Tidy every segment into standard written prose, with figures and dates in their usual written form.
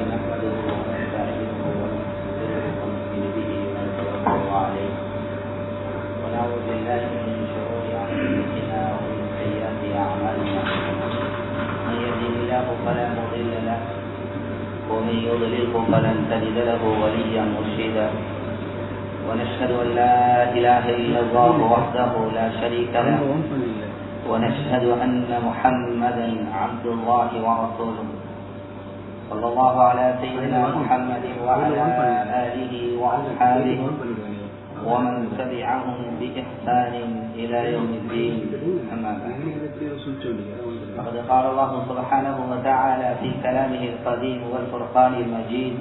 نحمده ونستعينه ونستغفره ونؤمن به ونتوكل عليه ونعوذ بالله من شرور أنفسنا ومن سيئات أعمالنا من يهده الله فلا مضل له ومن يضلله فلن تجد له وليا مرشدا ونشهد أن لا إله إلا الله وحده لا شريك له ونشهد أن محمدا عبد الله ورسوله صلى الله على سيدنا محمد وعلى آله وأصحابه ومن تبعهم بإحسان إلى يوم الدين. أما بعد فقد قال الله سبحانه وتعالى في كلامه القديم والفرقان المجيد: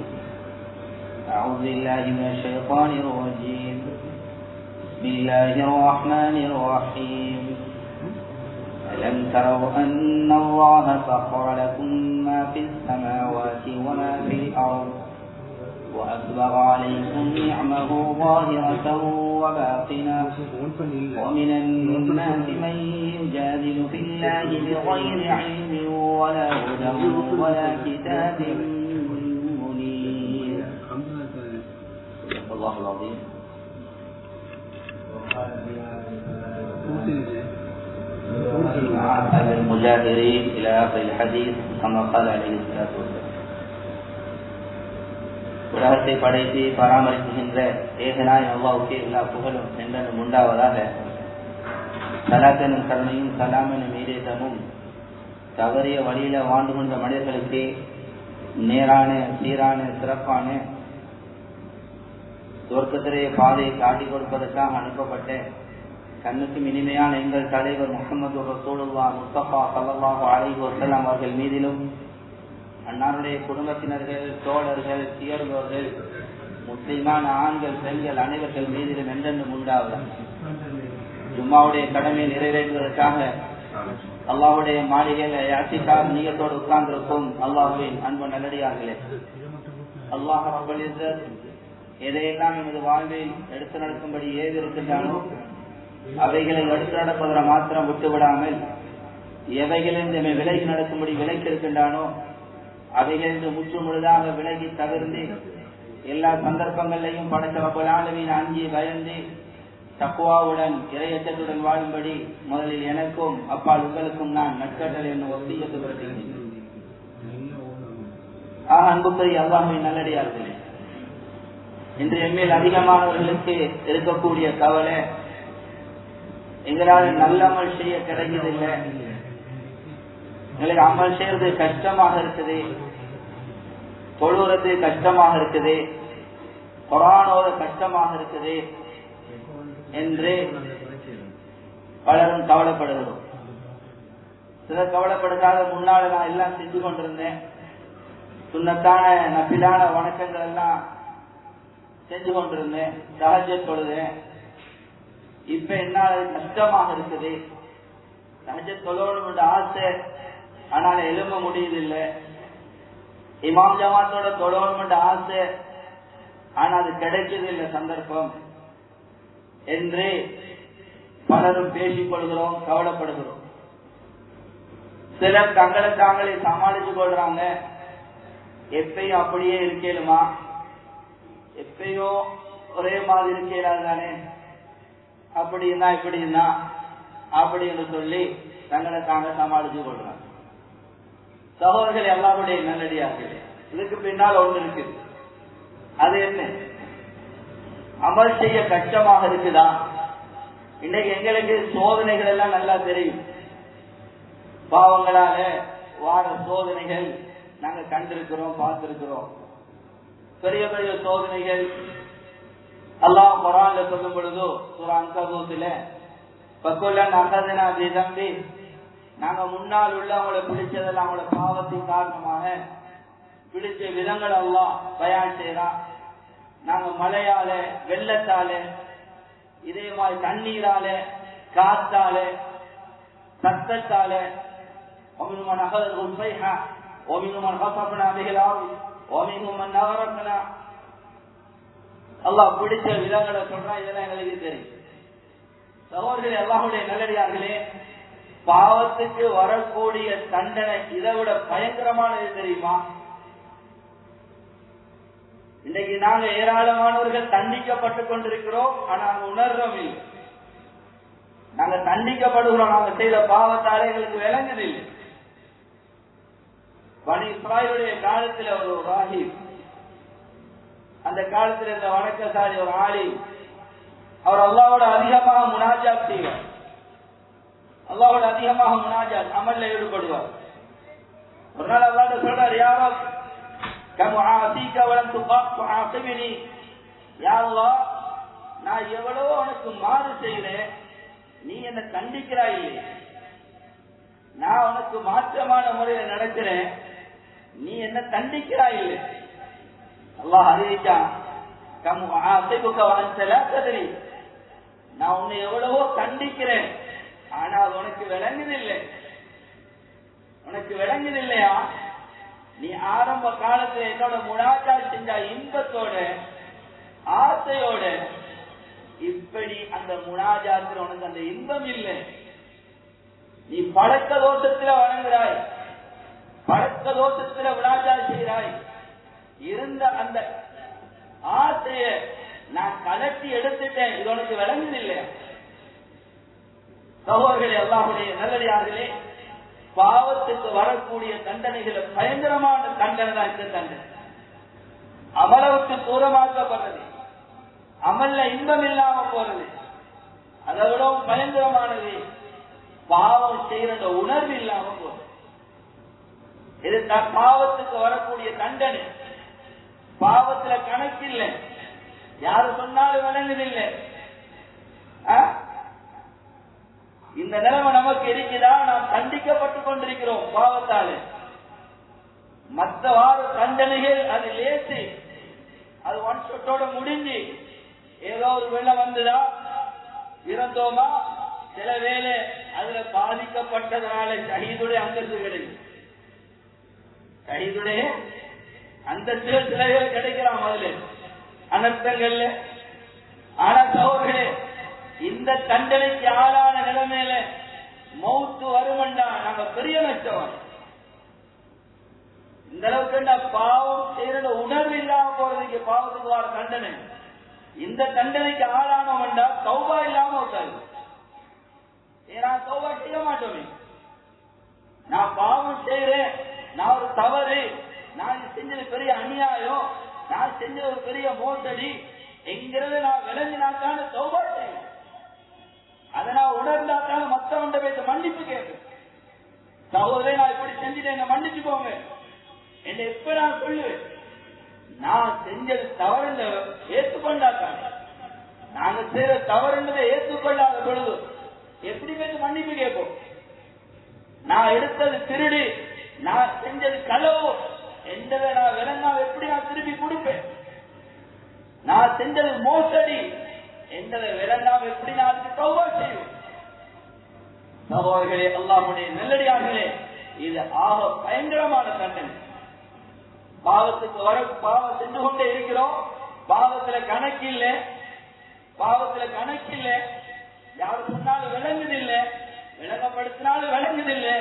أعوذ بالله من الشيطان الرجيم. بسم الله الرحمن الرحيم. ألم تروا أن الله سخر لكم ما في السماوات وما في الأرض وأسبغ عليكم نعمه ظاهرة وباطنة ومن الناس من يجادل في الله بغير علم ولا هدى ولا كتاب منير. صدق الله العظيم. المجاهرين إلى آخر الحديث كما قال عليه الصلاة والسلام. உலகத்தை படைத்து பராமரிக்கின்ற ஏகனாய் அல்லாஹ்வுக்கே எல்லா புகழும் என்றும் உண்டாவதாக. சலாத்தனும் கருணையும் சலாமனும் ஈரேதமும் தவறிய வழியில வாழ்ந்து கொண்ட மனிதர்களுக்கு நேரான சீரான சிறப்பான சொர்க்கத்திலே பாதையை காட்டிக் கொடுப்பதற்காக அனுப்பப்பட்ட கண்ணுக்கும் இனிமையான எங்கள் தலைவர் முஹம்மது ரசூலுல்லாஹ் முஸ்தபா ஸல்லல்லாஹு அலைஹி வஸல்லம் அவர்கள் மீதிலும் அன்னாருடைய குடும்பத்தினர்கள், தோழர்கள், சியர்வர்கள், முஸ்லிமான ஆண்கள், பெண்கள் அனைவர்கள் மீதிலும் என்றென்றும் உண்டாவது. ஜும்மாவுடைய கடமையை நிறைவேற்றுவதற்காக அல்லாஹ்வுடைய மாளிகையில இஅ்திகாஃப் நியத்தோடு உட்கார்ந்திருக்கும் அல்லாஹ்வின் அன்பு நல்லடியார்களே, அல்லாஹ் ரப்பல் இஸ்ஸத் எதையெல்லாம் எமது வாழ்வில் எடுத்து நடக்கும்படி ஏது இருக்கின்றானோ அவைகளை எடுத்து நடப்பதை மாத்திரம் விட்டுவிடாமல் எவைகளில் நம்மை விலகி நடக்கும்படி விலக்கி இருக்கின்றானோ அவைகளிலிருந்து முற்று முழுதாக விலகி தவிர்ந்து எல்லா சந்தர்ப்பங்களையும் படைத்த ரப்பல் ஆலமீன் அஞ்சி பயந்து தக்வாவுடன் இறையச்சத்துடன் வாழும்படி முதலில் எனக்கும் அப்பால் உங்களுக்கும் நான் நற்கட்டளை என்னும் வசியத்து பிறப்பிக்கிறேன். அன்புக்குரிய அல்லாஹ்வின் நல்லடியார்களே, இன்று எம்மேல் அதிகமானவர்களுக்கு இருக்கக்கூடிய கவலை, எங்களால் நல்ல அமல் செய்ய கிடைக்கிறதில்லை, எங்களுக்கு அமல் செய்யறது கஷ்டமாக இருக்குது, தொழுறது கஷ்டமாக இருக்குது, குர்ஆனோத கஷ்டமாக இருக்குது என்று பலரும் கவலைப்படுகிறோம். சிலர் கவலைப்படுத்தாத முன்னால நான் எல்லாம் செஞ்சு கொண்டிருந்தேன், சுன்னத்தான நபிலான வணக்கங்கள் எல்லாம் செஞ்சு கொண்டிருந்தேன், தஹஜ்ஜத் தொழுதேன், இப்ப என்னால கஷ்டமாக இருக்குது, தஹஜ்ஜத் தொழணும் ஆசை ஆனால் எழும்ப முடியதில்லை, இமாம் ஜமாத்தோட தொழணும் ஆசை ஆனால் அது கிடைச்சதில்லை சந்தர்ப்பம் என்று பலரும் பேசிக் கொள்கிறோம், கவலைப்படுகிறோம். சிலர் தங்களை தாங்களே சமாளிச்சு கொள்றாங்க, எப்பயும் அப்படியே இருக்கேனுமா, எப்பயோ ஒரே மாதிரி இருக்கேன் தானே, அப்படின்னா இப்படின்னா அப்படின்னு சொல்லி தங்களை தாங்க சமாளிச்சு கொள்றாங்க. சகோதரர்கள் எல்லாருடைய நல்லடியார்கள், இதுக்கு பின்னால் ஒன்று இருக்குது. அது என்ன? அமல் செய்ய கஷ்டமாக இருக்குதா? இன்னைக்கு எங்களுக்கு சோதனைகள் எல்லாம் நல்லா தெரியும், பாவங்களால வார சோதனைகள் நாங்க கண்டிருக்கிறோம், பார்த்திருக்கிறோம். பெரிய பெரிய சோதனைகள் அல்லாஹ் குர்ஆன்ல சொல்லும் பொழுது சூரா அன்கபூத்ல ஃபகுல்லன் அகதனா பிதம்பி, நாங்க முன்னால் உள்ளவங்களை பிடிச்சதெல்லாம் அவங்களோட பாவத்தின் காரணமாக பிடிச்ச விதங்கள் அல்லாஹ் பயான் செய்யறான். நாங்க மழையால, வெள்ளத்தால, இதே மாதிரி தண்ணீரால, காத்தால, சத்தத்தால, ஒமினுமன் அகதல் உஸ்பைஹா ஒமினுமன் கசப்னா பிஹில் அர்த் ஒமினுமன் நகரக்னா, அல்லாஹ் பிடிச்ச விதங்களை சொல்றான். இதெல்லாம் எங்களுக்கு தெரியும். சகோதரர்களே, அல்லாஹ்வுடைய நல்லடியார்களே, பாவத்துக்கு வரக்கூடிய தண்டனை இதை விட பயங்கரமானது தெரியுமா? இன்றைக்கு நாங்க ஏராளமானவர்கள் தண்டிக்கப்பட்டுக் கொண்டிருக்கிறோம், ஆனா நாங்க உணர்றோம் இல்லை. நாங்க தண்டிக்கப்படுகிறோம், நாங்க செய்த பாவத்தாலே எங்களுக்கு விளங்குதில்லை. பனி இஸ்ராயீலுடைய காலத்தில் ஒரு ராஹிப், அந்த காலத்தில் இருந்த வணக்கசாலி ஒரு ஆலிம், அவர் அல்லாஹ்வோட அதிகமாக முனாஜாத் செய்வார், அல்லாஹ்வோட அதிகமாக முனாஜாத் அமல்ல ஈடுபடுவார். ஒரு நாள் அல்லாஹ் சொல்றார், யாரோ கமுஆசிக வலம் துகாஃபினி, யா அல்லாஹ் நான் எவ்வளவோ உனக்கு மாறு செய்கிறேன், நீ என்ன கண்டிக்கிறாய் இல்லை. நான் உனக்கு மாற்றமான முறையில் நடக்கிறேன், நீ என்ன தண்டிக்கிறாய் இல்லை. அல்லாஹ் அறிவிச்சான், கமுஆசிக வலம் தலா, நான் உன்னை எவ்வளவோ கண்டிக்கிறேன், ஆனால் உனக்கு விளங்குதில்லை. உனக்கு விளங்குதில்லையா? நீ ஆரம்ப காலத்துல என்னோட முனாஜாத் செஞ்ச இன்பத்தோட ஆசையோட, இப்படி அந்த முனாஜாத்துல உனக்கு அந்த இன்பம் இல்லை. நீ பழக்க தோஷத்துல வணங்குறாய், பழக்க தோஷத்துல முனாஜாத் செய்கிறாய். இருந்த அந்த ஆசைய நான் கலட்டி எடுத்துட்டேன், இது உனக்கு விளங்குதில்லை. சகோதரர்களே, அல்லாஹ்வுடைய நல்லடியார்களே, பாவத்துக்கு வரக்கூடிய தண்டனைகளை பயங்கரமான தண்டனை தான் இந்த தண்டனை. அமலவுக்கு தூரமாக்கப்படுறது, அமல்ல இன்பம் இல்லாம போறது, அதை விடவும் பயங்கரமானது பாவம் செய்யற உணர்வு இல்லாம போறது. இதுதான் பாவத்துக்கு வரக்கூடிய தண்டனை. பாவத்துல கணக்கில்லை, யாரு சொன்னாலும் விளங்குதில்லை. இந்த நிலைமை நமக்கு இருக்குதா? நாம் தண்டிக்கப்பட்டுக் கொண்டிருக்கிறோம் பாவத்தாலே. மற்ற வார தண்டனைகள் அது லேசு, அது ஒன் ஷாட்டோட முடிஞ்சு, ஏதோ ஒரு வெள்ளம் வந்துதா, இறந்தோமா, சில வேளை அதுல பாதிக்கப்பட்டதனால ஷஹீதுடைய அந்தஸ்து கிடைக்கும், ஷஹீதுடைய அந்தஸ்து சில வேலை கிடைக்கலாம் அதுல அனர்த்தங்கள்ல. ஆனா சகோதரர்களே, இந்த தண்டனைக்கு ஆளான நிலைமையில மௌத்து வருமண்டா நாங்க பெரிய நஷ்டம். இந்த அளவுக்கு பாவம் செய்யற உணர்வு இல்லாம போறதுக்கு பாவத்துக்கு வர தண்டனை. இந்த தண்டனைக்கு ஆளானவன்டா தௌபா இல்லாம இருக்காது. ஏன்னா தௌபா செய்ய மாட்டோமே. நான் பாவம் செய்யறேன், நான் ஒரு தவறு, நான் செஞ்சது பெரிய அநியாயம், நான் செஞ்சது ஒரு பெரிய மோசடி என்கிறத நான் விளங்கினாக்கான தௌபா செய்வேன். அதை நான் உணர்ந்தாக்கான மற்றவண்ட பேச மன்னிப்பு கேட்பேன். சகோதரே, நான் இப்படி செஞ்சுட்டு என்ன மன்னிச்சு போங்க என்ன எப்ப நான் சொல்லுவேன். நான் செஞ்சது தவறு ஏற்றுக்கொண்டாக்காங்க, நாங்க செய்யற தவறுன்றதை ஏற்றுக்கொள்ளாத பொழுது எப்படி பேச மன்னிப்பு கேட்போம். நான் எடுத்தது திருடி, நான் செஞ்சது களவு என்றதை நான் விளங்கா எப்படி நான் திருப்பி கொடுப்பேன். நான் செஞ்சது மோசடி என்றதை விளங்காம எப்படி நான் அதுக்கு தௌபா செய்வேன். சகோதரர்களே, அல்லாஹ்வுடைய நல்லடியார்களே, இது ஆக பயங்கரமான தண்டனை. பாவத்துக்கு வர பாவம் செஞ்சு கொண்டே இருக்கிறோம், பாவத்துல கணக்கில்லை, பாவத்துல கணக்கில்லை. யாரு சொன்னாலும் விளங்குதில்லை, விளங்கப்படுத்தினாலும் விளங்குதில்லை,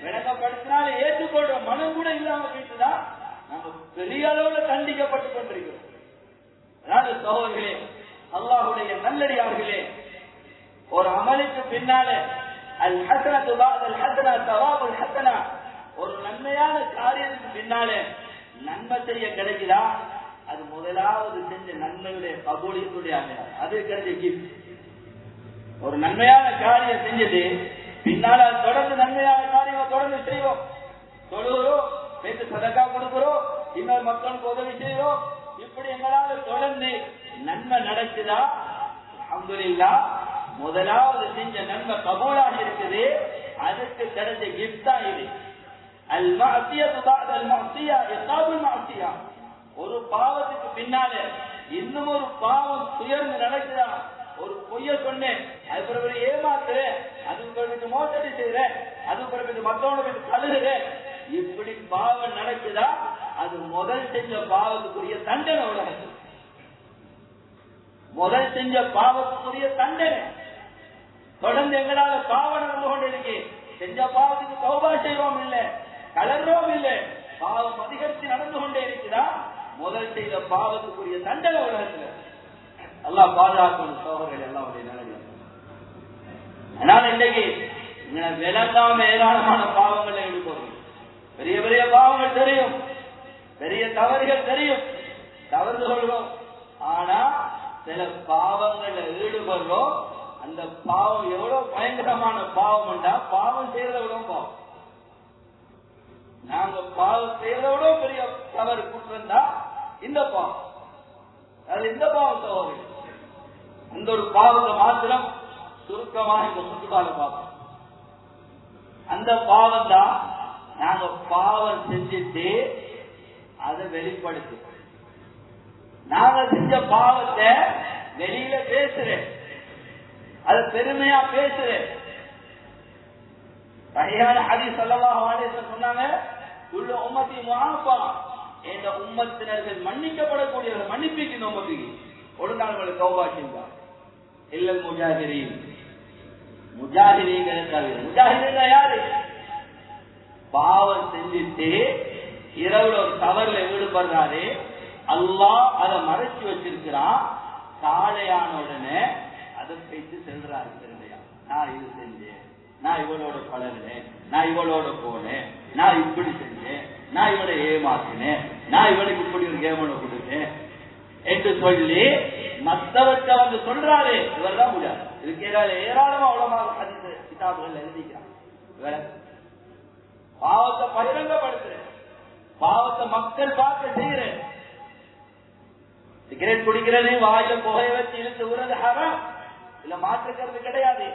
விளங்கப்படுத்தினாலும் ஏற்றுக்கொள்ற மனம் கூட இல்லாம போயிட்டுதான் நம்ம பெரிய அளவுல தண்டிக்கப்பட்டுக் கொண்டிருக்கிறோம். அதாவது சகோதரர்களே, அல்லாஹ்வுடைய நல்லடியார்களே, ஒரு அமலுக்கு பின்னால அல் ஹஸனத்து பஅதல் ஹஸனா தவாபுல் ஹஸனா, ஒரு நன்மையான காரியத்துக்கு பின்னால நன்மை செய்ய கிடைக்குதா, அது முதலாவது செஞ்ச நன்மையுடைய கபூலியத்துடைய அடையாளம், அது கிடைச்ச கிஃப்ட். ஒரு நன்மையான காரியம் செஞ்சது பின்னால தொடர்ந்து நன்மையான காரியங்களை தொடர்ந்து செய்வோம், தொழுகிறோம், பேச்சு சதக்கா கொடுக்கிறோம், இன்னொரு மக்களுக்கு உதவி செய்வோம், இப்படி எங்களால் தொடர்ந்து நன்மை நடக்குதா, அல்ஹம்துலில்லாஹ் முதலாவது செஞ்ச நன்மை கபூலாக இருக்குது, அதுக்கு கிடைச்ச கிஃப்ட் தான் இது. அல் மஅசியத்து பஅதல் மஅசியா இகாபுல் மஅசியா, ஒரு பாவத்துக்கு பின்னால இன்னும் ஒரு பாவம் துயர்ந்து நடக்குதா, ஒரு பொய்ய சொன்னேன், அது பிறகு ஏமாத்துறேன், அது பிறகு மோசடி செய்யறேன், அது பிறகு மற்றவனுக்கு கழுகுறேன், இப்படி பாவம் நடக்குதா, அது முதல் செஞ்ச பாவத்துக்குரிய தண்டனை உலகத்தில். முதல் செஞ்ச பாவத்துக்குரிய தண்டனை. தொடர்ந்து எங்களால பாவம் நடந்து கொண்டிருக்கு, செஞ்ச பாவத்துக்கு தௌபா செய்வோம் இல்லை, கலர்றோம் இல்லை, பாவம் அதிகரித்து நடந்து கொண்டே இருக்குதா, முதல் செய்த பாவத்துக்குரிய தண்டனை உலகத்துல. அல்லாஹ் பாதுகாக்கணும் சோழர்கள் எல்லாம் நிலையில். அதனால இன்றைக்கு விளங்காம ஏராளமான பாவங்களை ஈடுபடும். பெரிய பெரிய பாவங்கள் தெரியும், பெரிய தவறுகள் தெரியும், தவறு கொள்வோம். ஆனா சில பாவங்கள்ல ஈடுபடுறோம். அந்த பாவம் எவ்வளவு பயங்கரமான பாவம் என்றா, பாவம் செய்யறத விட பாவம். நாங்க பாவம் செய்யறத விட பெரிய தவறு குற்றம் தான் இந்த பாவம். அது இந்த பாவம் தவறு. அந்த ஒரு பாவத்தை மாத்திரம் சுருக்கமாக இந்த சுற்றுலால பார்ப்போம். அந்த பாவம் தான் நாங்க பாவம் செஞ்சுட்டு அதை வெளிப்படுத்து. நாங்க செஞ்ச பாவத்தை வெளியில பேசுறேன், அது பெருமையா பேசுறேன். சஹீஹான ஹதீஸ் ஸல்லல்லாஹு அலைஹி வஸல்லம் சொன்னாங்க, குல்லு உம்மத்தி முஆஃபா, இந்த உம்மத்தினர்கள் மன்னிக்கப்படக்கூடியவர்கள். மன்னிப்பிக்கு உம்மத்துக்கு ஒழுங்கானவர்கள் தௌபா செய்வார். இல்லல் முஜாஹிரீன், முஜாஹிரீன்களை தவிர. முஜாஹிரீன் யாரு? பாவம் செஞ்சுட்டு இரவுல ஒரு தவறுல ஈடுபடுறாரு, அல்லாஹ் அதை மறைச்சு வச்சிருக்கிறான். காலையான உடனே அதை பேசி செல்றாரு. நான் இது செஞ்சேன், நான் இவளோட பழகினேன், நான் இவளோட போனேன், நான் இப்படி செஞ்சேன், நான் இவளை ஏமாத்தினேன், நான் இவளுக்கு இப்படி ஒரு கேமனை கொடுத்தேன் என்று சொல்லி மற்றவற்ற வந்து சொல்றாரு. இவர் தான் முடியாது. இதுக்கு ஏராளமா உலமாக கிதாபுகள் எழுதிக்கிறார். பாவத்தை பகிரங்கப்படுத்துறேன், பாவத்தை மக்கள் பார்க்க செய்யறேன். சிகரெட் குடிக்கிறது, வாயில புகைய வச்சு இழுத்து விடுறது ஹராம், இல்ல மாற்றுக்கிறது கிடையாது.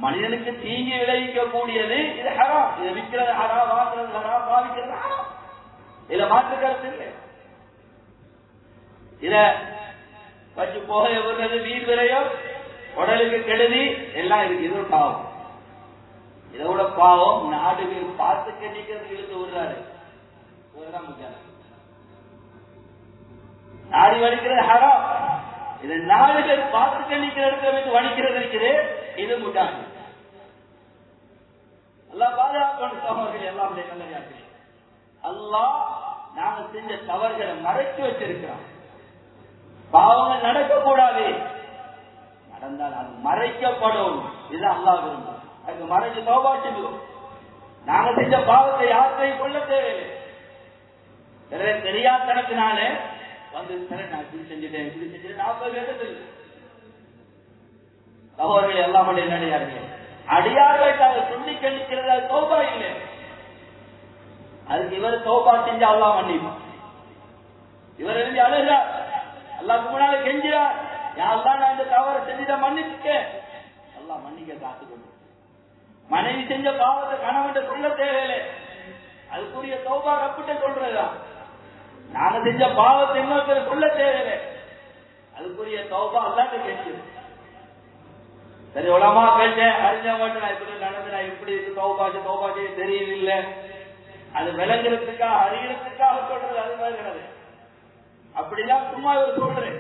மனிதனுக்கு தீங்கி விளைவிக்க கூடியது இது ஹராம். இதை விற்கிறது ஹராம், வாங்குறது ஹராம், பாவிக்கிறது ஹராம், இதுல மாற்றுக்கிறது இல்லை. இத வச்சு புகைய விடுறது வீண் விரையும், உடலுக்கு கெடுதி எல்லாம் இருக்கு. இது ஒரு பாவம். இதோட பாவம் நாடுகள் பார்த்து கண்டிக்கிறது இழுத்து விடுறாரு. நாடி வலிக்கிறது ஹராம். இது நாடுகள் பார்த்து கண்டிக்கிற இடத்துல வைத்து வலிக்கிறது இருக்குது. இது முட்டாது. அல்லாஹ் பாதுகாக்கணும் சகோதரர்கள் எல்லாம் நல்ல. அல்லாஹ் நாங்க செஞ்ச தவறுகளை மறைச்சு வச்சிருக்கிறோம். பாவங்கள் நடக்கக்கூடாது, நடந்தால் அது மறைக்கப்படும். இதுதான் அல்லாஹ் விரும்பும். அதுக்கு மறைச்சு தௌபா செய்வோம். நாங்க செஞ்ச பாவத்தை யாருக்கையும் கொள்ள தேவையில்லை. தெரியாதனத்தினால வந்து நான் இப்படி செஞ்சுட்டேன், இப்படி செஞ்சுட்டேன் 40 பேருக்கு சகோதரர்கள் எல்லாம் என்னடியார்கள் அடியார்களுக்காக சொல்லி கணிக்கிறது. அது தௌபா இல்லை. அதுக்கு இவர் தௌபா செஞ்சு அல்லாஹ் மன்னிப்பான். இவர் எழுதி அழுகிறார், அல்லாஹ்க்கு முன்னால கெஞ்சிறார், யாரெல்லாம் நான் இந்த தவறை செஞ்சுட்ட மன்னிச்சுட்டேன். அல்லாஹ் மன்னிக்க காத்துக்கொண்டு. மனைவி செஞ்ச பாவத்தை கணவன் சொல்ல தேவையில்லை. அதுக்குரிய தௌபா ரப்பிட்ட சொல்றதுதான். நாங்க செஞ்ச பாவத்தை இன்னொருத்தர் சொல்ல தேவையில்லை. அதுக்குரிய தௌபா அல்லாஹ்ட்ட கேட்குது. சரி உலமா கேட்டேன், அறிஞ்சவங்க நான் இப்படி நடந்து நான் இப்படி தௌபா செய்ய தெரியல. அது விளங்குறதுக்காக அறிகிறதுக்காக சொல்றது அது மாதிரி கிடையாது. அப்படிலாம் சும்மா இவர் சொல்றேன்.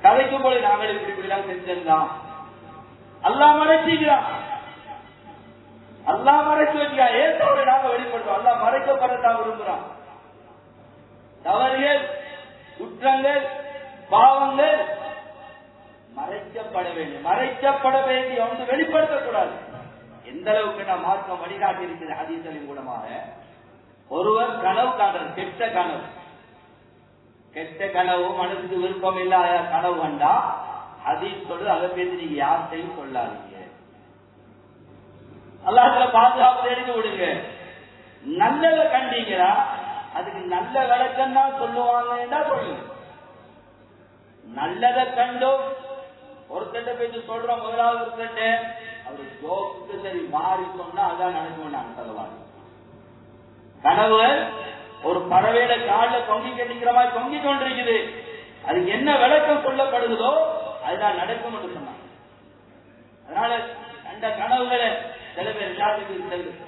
கதைக்கும் போது நாங்கள் இப்படி இப்படிலாம் செஞ்சிருந்தோம். அல்லாஹ் மறைச்சிக்கிறான், அல்லாஹ் மறைச்சு வச்சுக்கா. ஏன் தவறு நாங்க வெளிப்படுத்தோம்? அல்லாஹ் மறைக்கப்படுறதா விரும்புறான். தவறுகள், குற்றங்கள், பாவங்கள் மறைக்கப்பட வேண்டும். மறைக்கப்பட வேண்டிய ஒன்று வெளிப்படுத்தக்கூடாது. எந்த அளவுக்கு நான் மார்க்கம் வழிகாட்டி இருக்கிற ஹதீஸ்களின் மூலமாக ஒருவர் கனவு காண்றார், கெட்ட கனவு. கெட்ட கனவு, மனசுக்கு விருப்பம் இல்லாத கனவு கண்டா ஹதீஸ் சொல்லு, அதை பேசி நீங்க யார்கிட்டையும் சொல்லாதீங்க. அல்லாஹ்வுல பாதுகாப்பு தெரிந்து விடுங்க. நல்லதை கண்டீங்களா, அதுக்கு நல்ல விளக்கம் தான் சொல்லுவாங்கன்னா சொல்லுங்க. நல்லதை கண்டும் ஒருத்தட்ட பேச்சு சொல்றோம், முதலாவது ஒருத்தட்ட அவரு ஜோக்கு சரி மாறி சொன்னா அதான் நடக்கும். நாங்க சொல்லுவாங்க கனவு ஒரு பறவையில காலில் தொங்கி கட்டிக்கிற மாதிரி தொங்கி கொண்டிருக்குது, அதுக்கு என்ன விளக்கம் சொல்லப்படுதோ அதுதான் நடக்கும் என்று சொன்னாங்க. அதனால அந்த கனவுகளை சில பேர் எல்லாத்துக்கும் செல்லுது.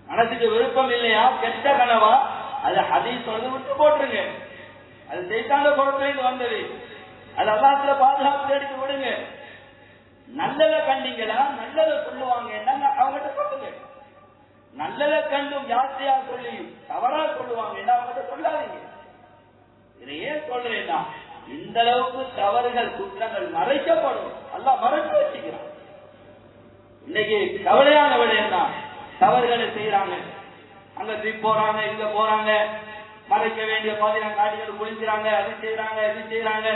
மனசுக்கு விருப்பம் இல்லையா, கெட்ட கனவா, அது ஹதீஸ் சொல்றது விட்டு போட்டுருங்க. அது சைத்தான பொருட்களில் வந்தது. அது அல்லாஹ்வுல பாதுகாப்பு தேடிட்டு விடுங்க. நல்லதை கண்டீங்களா, நல்லதை சொல்லுவாங்க அவங்ககிட்ட சொல்லுங்க. நல்லதை கண்டும் யாத்திரையா சொல்லி தவறா சொல்லுவாங்க. என்ன அவங்க சொல்லாதீங்க. இதை ஏன் சொல்றேன்னா, இந்த அளவுக்கு தவறுகள் குற்றங்கள் மறைக்கப்படும். அல்லாஹ் மறைச்சு வச்சுக்கிறான். இன்னைக்கு கவலையான விடயம் தான். தவறுகளை செய்யறாங்க, அங்க ட்ரிப் போறாங்க, இங்க போறாங்க, மறைக்க வேண்டிய பாதிரம் காட்டிகள் குளிக்கிறாங்க, அது செய்யறாங்க, இது செய்யறாங்க,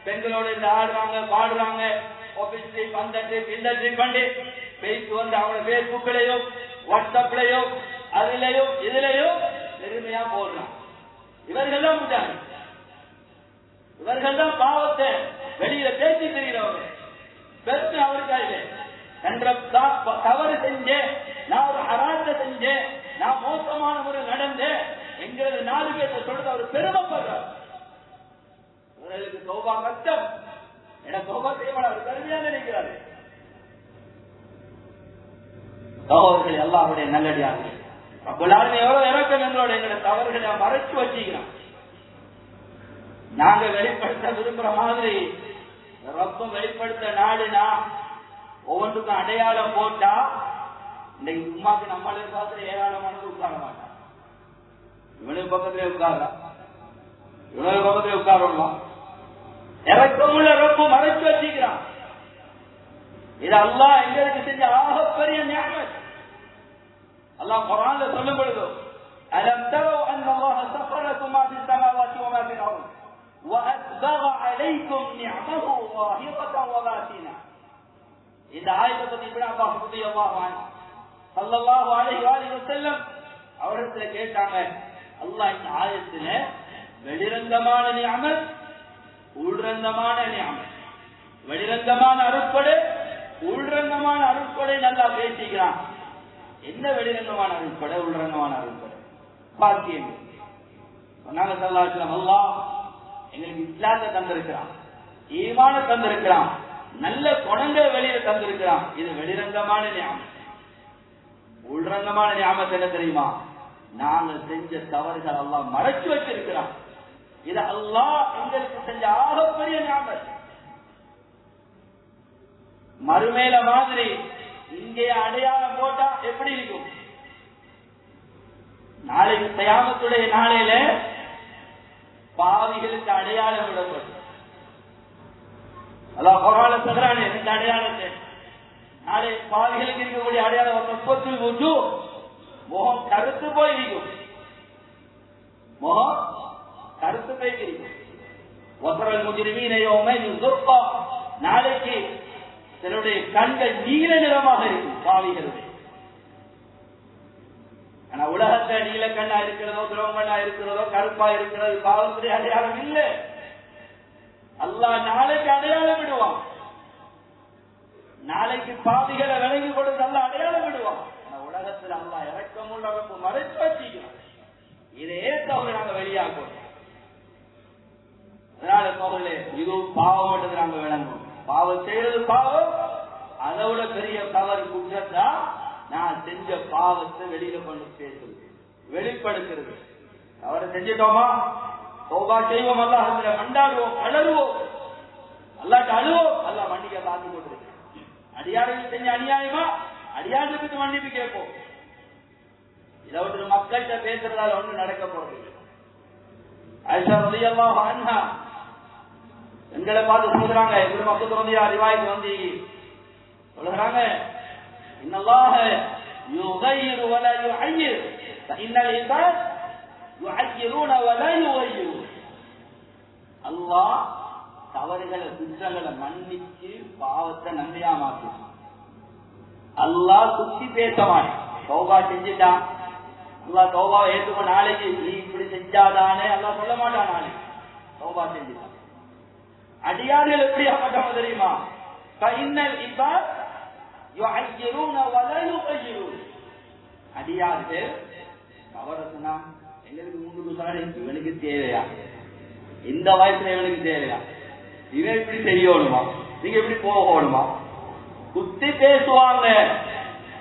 பெண்களோட இந்த ஆடுறாங்க, பாடுறாங்க, ஆபீஸ் ட்ரிப், அந்த ட்ரிப், இந்த ட்ரிப் பண்ணி பேசி வந்து அவங்க பேஸ்புக்லயோ வாட்ஸ்அப்லயோ அதுலயோ இதுலயோ பெருமையா போடுறாங்க. இவர்கள் தான் முட்டாங்க. இவர்கள் தான் பாவத்தை வெளியில பேசி தெரிகிறவங்க. பெருமை அவருக்காக என்ற தவறு செஞ்சேன், நான் ஒரு ஹராத்தை செஞ்சேன், நான் மோசமான முறை நடந்தேன் என்கிறது 4 பேர்த்த சொல்றது அவர் பெருமைப்படுறார். இவர்களுக்கு தௌபா கஷ்டம். என தௌபா செய்யப்பட அவர் பெருமையா நினைக்கிறாரு. சகோதரர்கள், அல்லாஹ்வுடைய நல்லடியார்கள், அப்பலாருமே எவ்வளவு இறக்கம் எங்களோட எங்களை தவறுகளை மறைச்சு வச்சுக்கிறோம். நாங்க வெளிப்படுத்த விரும்புற மாதிரி ரப்பம் வெளிப்படுத்த நாடுனா ஒவ்வொன்றுக்கும் அடையாளம் போட்டா இன்னைக்கு உமாக்கு நம்மளே பார்த்து ஏராளமானது உட்கார மாட்டான். இவனுக்கு பக்கத்திலே உட்காரா, இவனுக்கு பக்கத்திலே உட்காரலாம். இறக்கமுள்ள ரப்பு மறைச்சு வச்சுக்கிறான். இது அல்லாஹ் எங்களுக்கு செஞ்ச ஆகப்பெரிய நியாமத். அல்லாஹ் குர்ஆன்ல சொல்லும் பொழுது, அலம் தரவு அன்னல்லாஹ சஃபரக்கும் மா ஃபிஸ் ஸமாவாத்தி வ மா ஃபில் அர்ض் வ அஸ்பக அலைக்கும் நிஅமஹு ظاهرةً وباطنة. இந்த ஆயத்தை பத்தி இப்னு அப்பாஸ் ரலியல்லாஹு அன்ஹு ஸல்லல்லாஹு அலைஹி வஸல்லம் அவரிடத்துல கேட்டாங்க, அல்லாஹ் இந்த ஆயத்துல வெளிரங்கமான நிஅமத், உள்ரங்கமான நிஅமத், வெளிரங்கமான அருட்கொடை, உள்ரங்கமான அருட்கொடை நல்லா பேசிக்கிறான். என்ன வெளிரங்கமான அருட்கொடை, உள்ரங்கமான அருட்கொடை? பாக்கியம். சொன்னாங்க ஸல்லல்லாஹு அலைஹி வஸல்லம், அல்லாஹ் எங்களுக்கு இஸ்லாத்தை தந்திருக்கிறான், ஈமான தந்திருக்கிறான், நல்ல குணங்களை வெளியில தந்திருக்கிறான். இது வெளிரங்கமான நியாமத். உள்ரங்கமான நியாமத் என்ன தெரியுமா? நாங்க செஞ்ச தவறுகள் அல்லாஹ் மறைச்சு வச்சிருக்கிறான். இது அல்லாஹ் எங்களுக்கு செஞ்ச ஆகப்பெரிய நியாமத். மறுமேல மாதிரி இங்கே அடையாளம் போட்டா எப்படி இருக்கும்? நாளைக்கு கியாமத்துடைய நாளையில பாவிகளுக்கு அடையாளம் விடப்படும். அல்லாஹ் குர்ஆன்ல சொல்றானே இந்த அடையாளத்தை, நாளை பாவிகளுக்கு இருக்கக்கூடிய அடையாளம் தப்பத்தில் உஜு, முகம் கருத்து போய் இருக்கும். முகம் கருத்து போய் இருக்கும். வஸரல் முஜ்ரிமீன யௌமைன் ஸுர்கா, நாளைக்கு சிலருடைய கண்கள் நீல நிறமாக இருக்கும் பாவிகளுடைய. ஆனா உலகத்தை நீல கண்ணா இருக்கிறதோ, துரோகண்ணா இருக்கிறதோ, கருப்பா இருக்கிறது பாவத்துடைய அடையாளம் இல்லை. அல்லாஹ் நாளைக்கு அடையாளம் விடுவான். நாளைக்கு பாவிகளை விலகி கொடுத்து அல்ல அடையாளம் விடுவான். உலகத்தில் அல்லாஹ் இறக்கமுள்ள ரப்பு மறைச்சு வச்சிக்கிறான். இதே தவிர நாங்க வெளியாகும். அதனால தோழர்களே, இதுவும் பாவம் மட்டும் நாங்க விளங்கும். பாவம் செய்யறது பாவம், அதை விட பெரிய தவறு குற்றத்தா நான் செஞ்ச பாவத்தை வெளியில கொண்டு பேசுறது, வெளிப்படுத்துறது. தவறு செஞ்சிட்டோமா தௌபா செய்வோம், அல்லாஹ்விட மண்டாடுவோம், அழறுவோம், அல்லாஹ்ட்ட அழுவோம், அல்லாஹ் மன்னிக்க காத்து கொண்டிருக்கிறான். அடியார்கள் செஞ்ச அநியாயமா அடியார்களுக்கு மன்னிப்பு கேட்போம். இதை விட்டு மக்கள்கிட்ட பேசுறதால ஒண்ணு நடக்க போறது. ஆயிஷா ரலியல்லாஹு அன்ஹா எங்களை பார்த்து சொல்றாங்க, இப்னு மஸ்ஊத் ரலியல்லாஹு ரிவாயத் வந்து சொல்றாங்க, இன்னல்லாஹ யுகையிரு வலா யுஐயிர் ஃபஇன்னல் இபாத் யுஐயிரூன வலா யுகையிரு. அல்லாஹ் தவறுகளை குற்றங்களை மன்னிச்சு பாவத்தை நன்மையா மாற்று. அல்லாஹ் குத்தி பேச மாட்டான். தௌபா செஞ்சுட்டான், அல்லாஹ் தௌபாவை ஏற்றுக்கொண்டு நாளைக்கு நீ இப்படி செஞ்சாதானே அல்லாஹ் சொல்ல மாட்டான். நாளைக்கு தௌபா செஞ்சுட்டான். அடியார்கள் எப்படியாப்பட்டவங்க தெரியுமா? ஃபஇன்னல் இபாத் யுஐயிரூன வலா யுகையிரூன். அடியார்கள் தவறு சொன்னா எங்களுக்கு முன்னுக்கு சொன்னா இவனுக்கு தேவையா, இந்த வயசுல இவனுக்கு தேவையா, இவன் இப்படி செய்யணுமா, நீங்க எப்படி போகணுமா, குத்தி பேசுவாங்க,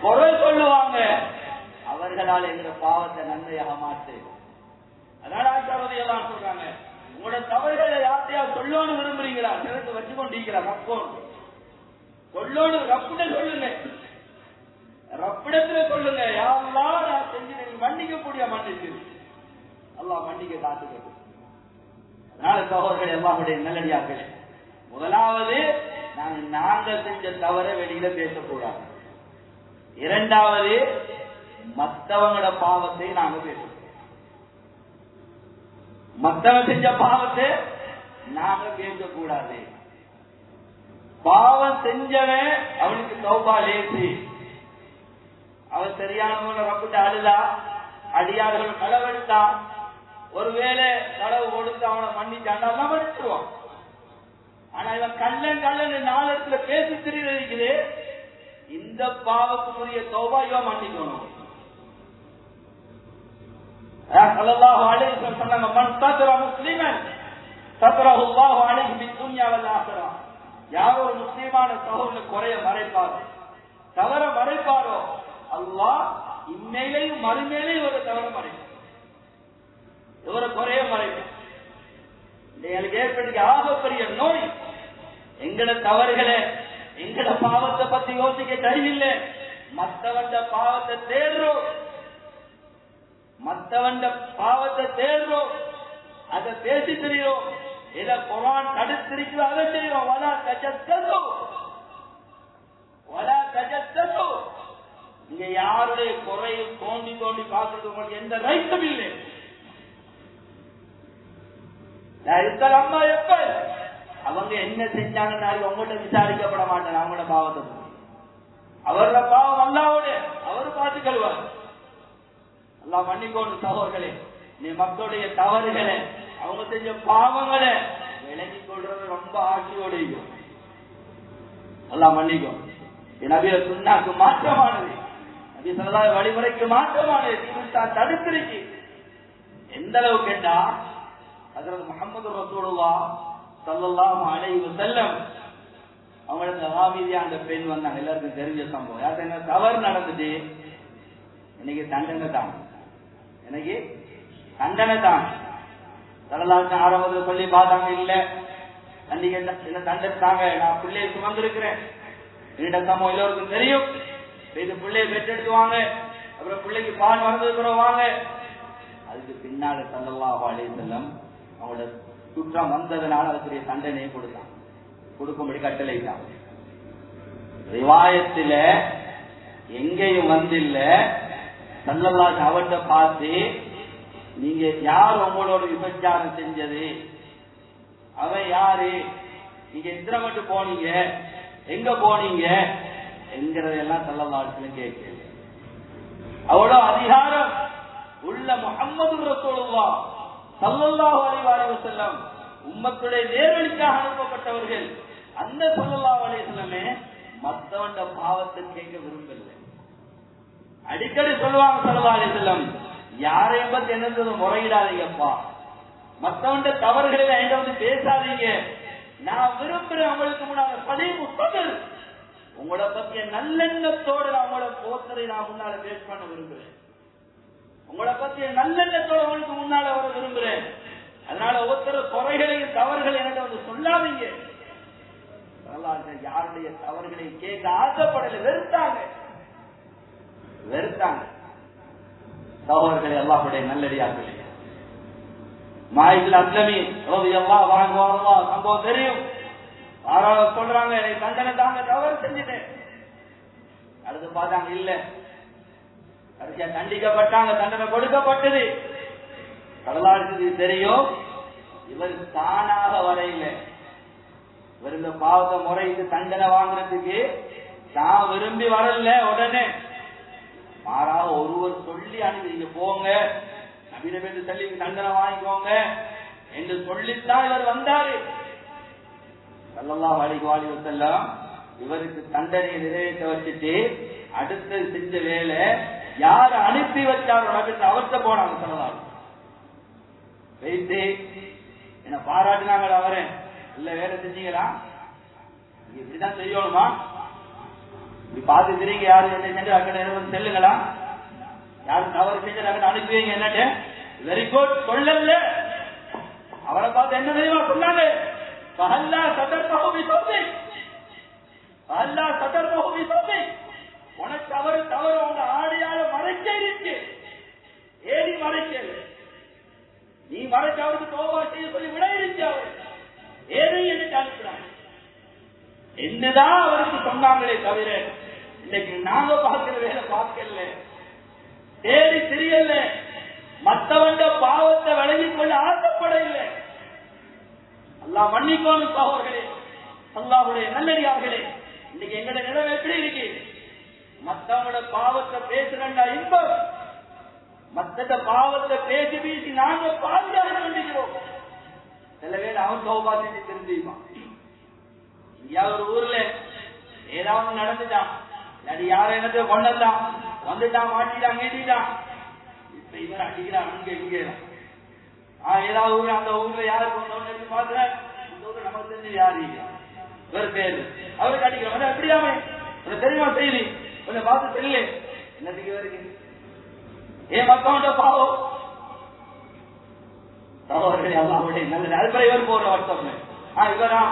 குறை சொல்லுவாங்க. அவர்களால் எங்க பாவத்தை நன்மையாக மாற்று. அதனால ஆயிஷா ரலியல்லாஹு சொல்றாங்க, உங்களோட தவறுகளை யார்த்தையா சொல்லணும்னு விரும்புறீங்களா? சிலருக்கு வச்சு கொண்டிருக்கிறா ரப்போன் சொல்லணும். ரப்பிட சொல்லுங்க, ரப்பிடத்துல சொல்லுங்க, யா அல்லாஹ் குட்டிய மன்னிச்சு அல்லாஹ் மன்னிக்க காத்துக்கிறது. அதனால சகோதரர்கள் அல்லாஹ்வுடைய நல்லடியார்களே, முதலாவது நாங்கள் செஞ்ச தவற வெளியில பேசக்கூடாது. இரண்டாவது, மற்றவங்களோட பாவத்தை நாங்க பேசக்கூடாது. மற்றவங்க செஞ்ச பாவத்தை நாங்க பேசக்கூடாது. பாவம் செஞ்சவன் அவனுக்கு தௌபா லேசி, அவன் சரியான ரப்பிட்டு அழுதா, அடியார்கள் களவெடுத்தா, ஒருவேளை களவு கொடுத்து அவனை மன்னிச்சாண்டா மன்னிச்சிருவான். ஆனா இவன் கள்ளன் கள்ளன் 4 இடத்துல பேசி தெரியுது, இந்த பாவத்துக்குரிய தௌபா இவன் மன்னிக்கணும். ஸல்லல்லாஹு அலைஹி வஸல்லம் சொன்னாங்க, மன் சதர முஸ்லிமன் சதரஹு அல்லாஹு அலைஹி பிதுன்யா வல் ஆখিরাহ. யார் ஒரு முஸ்லிமான சகோதரன் குறைய மறைப்பாரோ, தவற மறைப்பாரோ, அல்லாஹ் இம்மையிலையும் மறுமையிலையும் ஒரு தவற மறைப்பார், இவரை குறைய மறைப்பார். எங்களுக்கு ஏற்படுத்திய ஆகப்பெரிய நோய் எங்கட தவறுகளை, எங்கட பாவத்தை பத்தி யோசிக்க டைமில்லை. மற்றவண்ட பாவத்தை தேடுறோம், மற்றவண்ட பாவத்தை தேடுறோம், அதை பேசி தெரியும். இதை குர்ஆன் தடுத்திருக்கிறோம், அதை செய்யறோம். வலா தஜஸ்ஸஸு வலா தஜஸ்ஸஸு. நீங்க யாருடைய குறையை தோண்டி தோண்டி பார்க்கறது உங்களுக்கு எந்த ரைட்டும் இல்லை. அம்மா எப்ப அவங்க என்ன செஞ்சாங்கன்னு உங்கள்கிட்ட விசாரிக்கப்பட மாட்டாங்க. அவங்களோட பாவத்தை அவரோட பாவம் அல்லாவோட அவரு பார்த்து கழுவார். அல்லாஹ் மன்னிக்கோன்னு சகோதரர்களே, நீ மக்களுடைய தவறுகளை, அவங்க செஞ்ச பாவங்களை விளங்கி கொள்றது ரொம்ப ஆட்சியோடையும். அல்லாஹ் மன்னிக்கும். நபிய சுன்னாக்கு மாற்றமானது, நபி ஸல்லல்லாஹு வழிமுறைக்கு மாற்றமானது தடுத்திருக்கு. எந்த அளவு கேட்டா, ஹஜ்ரத் முஹம்மது ரசூலுல்லாஹ் ஸல்லல்லாஹு அலைஹி வஸல்லம் அவங்களுக்கு ஆமீதியா அந்த பெண் வந்தாங்க. எல்லாருக்கும் தெரிஞ்ச சம்பவம். யாருக்கு என்ன தவறு நடந்துட்டு இன்னைக்கு தண்டனை தான், எனக்கு தண்டனை தான். ஸல்லல்லாஹு ஆரம்பத்தில் சொல்லி பார்த்தாங்க, இல்ல கண்டிக்க என்ன தண்டனை தாங்க, நான் பிள்ளையை சுமந்திருக்கிறேன், என்னோட சம்பவம் எல்லோருக்கும் தெரியும். இது பிள்ளையை பெற்றெடுத்துவாங்க, அப்புறம் பிள்ளைக்கு பால் மறந்துக்கிறோம் வாங்க. அதுக்கு பின்னால ஸல்லல்லாஹு அலைஹி வஸல்லம் அவங்களோட குற்றம் வந்ததுனால அதுக்குரிய தண்டனையை கொடுத்தாங்க, கொடுக்கும்படி கட்டளையிட்டாங்க. ரிவாயத்துல எங்கேயும் வந்தில்ல. ஸல்லல்லாஹு அவர்கிட்ட பார்த்து, நீங்க யார் உங்களோட விபச்சாரம் செஞ்சது, அவன் யாரு, நீங்க எத்தனை மட்டும் போனீங்க, எங்க போனீங்க என்கிறதெல்லாம் ஸல்லல்லாஹு கேட்கல. அவ்வளவு அதிகாரம் உள்ள முஹம்மது ரசூலுல்லாஹ் ஸல்லல்லாஹு அலைஹி வஸல்லம் உம்மத்துடைய நேர்வழிக்காக அனுப்பப்பட்டவர்கள். அந்த ஸல்லல்லாஹு அலைஹி வஸல்லமே மத்தவண்ட பாவத்தை கேட்க விரும்பல. அடிக்கடி சொல்லுவாங்க ஸல்லல்லாஹு அலைஹி வஸல்லம், யாரையும் பத்தி என்னது முறையிடாதீங்கப்பா, மத்தவண்ட தவறுகளை என்கிட்ட வந்து பேசாதீங்க. நான் விரும்புறேன் உங்களுக்கு முன்னால பதவி முஸ்தகர், உங்களை பத்திய நல்லெண்ணத்தோடு நான் உங்களோட போத்தரை நான் முன்னால பேஸ் பண்ண விரும்புறேன், உங்களை பத்திய நல்லெண்ணத்தோடு உங்களுக்கு முன்னால வர விரும்புறேன். அதனால ஒவ்வொருத்தர் குறைகளையும் தவறுகளை என்கிட்ட வந்து சொல்லாதீங்க. யாருடைய தவறுகளை கேட்க ஆசைப்படல, வெறுத்தாங்க வெறுத்தாங்க. சகோதரர்களே, அல்லாஹ்வுடைய நல்லடியார்களே, மாயிதுல் அஸ்லமி ரலியல்லாஹு அன்ஹு சம்பவம் தெரியும். சொல்றாங்க, தண்டனை தாங்க, தவறு செஞ்சுட்டேன். அடுத்து பார்த்தாங்க, இல்ல கடைசியா தண்டிக்கப்பட்டாங்க, தண்டனை கொடுக்கப்பட்டது. கடலாடுக்கு தெரியும், இவர் தானாக வரையில, இவர் இந்த பாவத்தை முறைக்கு தண்டனை வாங்குறதுக்கு தான் விரும்பி வரல. உடனே மாறாக ஒருவர் சொல்லி அனுப்பி, நீங்க போங்க நபியிடமிருந்து சொல்லி தண்டனை வாங்கிக்கோங்க என்று சொல்லித்தான் இவர் வந்தாரு. ஸல்லல்லாஹு அலைஹி வஸல்லம் இவருக்கு தண்டனையை நிறைவேற்ற வச்சுட்டு அடுத்து செஞ்ச வேலை யார அனுப்பி வச்சாரோ அப்படின்னு அவர்கிட்ட போனாங்க. ஸல்லல்லாஹு வைத்து என்ன பாராட்டினாங்க, அவரே இல்ல வேலை செஞ்சீங்களா, இப்படிதான் செய்யணுமா, இப்படி பார்த்து தெரியுங்க, யாரு என்ன செஞ்சு அக்கட செல்லுங்களா, யாரு தவறு செஞ்சு அக்கட அனுப்புவீங்க என்னட்டு, வெரி குட் சொல்லல. அவரை பார்த்து என்ன தெரியுமா சொன்னாங்க, பஹல்லா சதர்பஹு பிஸப்தி, பஹல்லா சதர்பஹு பிஸப்தி, உனக்கு தவறு உங்க ஆடையால மறைக்க இருக்கு, ஏன் நீ மறைக்கல? நீ மறைச்ச அவருக்கு தௌபா செய்ய சொல்லி விட இருந்துச்சு. அவர் ஏதோ என்று அனுப்புறாங்க என்னதான் அவருக்கு சொன்னாங்களே தவிர இன்னைக்கு நாங்க பார்க்கிற வேலை பார்க்கல, தேடி தெரியல, மற்றவண்ட பாவத்தை விலகிக் கொள்ள ஆசைப்பட இல்லை. அல்லாஹ் மன்னிக்கணும் சகோதரர்களே, அல்லாஹ்வுடைய நல்லடியார்களே. இன்னைக்கு எங்கட நிலைமை எப்படி இருக்கு? மற்றவங்களோட பாவத்தை பேசுறா இன்பம், மற்ற பாவத்தை பேசி பேசி நாங்க பாதுகாத்து கொண்டிருக்கிறோம். சில பேர் அவன் தௌபா செஞ்சு தெரிஞ்சுப்பான். எங்கேயாவது ஒரு ஊர்ல ஏதாவது நடந்துட்டான், இல்லாட்டி யாரும் என்னத்தை கொண்டதான் வந்துட்டான், மாட்டிட்டான், கேட்டிட்டான், இப்ப இவன் அடிக்கிறான் அங்க இங்கே. ஏதாவது ஊர் அந்த ஊர்ல யாரு கொண்டு பாக்குறேன், இந்த ஊர்ல நமக்கு தெரிஞ்சு யாரு இவர் பேரு அவருக்கு அடிக்கிறவன் எப்படியாமே தெரியுமா செய்தி கொஞ்சம் பார்த்து தெரியல என்னதுக்கு இவருக்கு ஏன் மத்தவன்ட பாவம் சகோதரர்களே. அல்லாஹ்வுடைய நல்லது அதுபோல இவர் போற வருத்தம் இவரா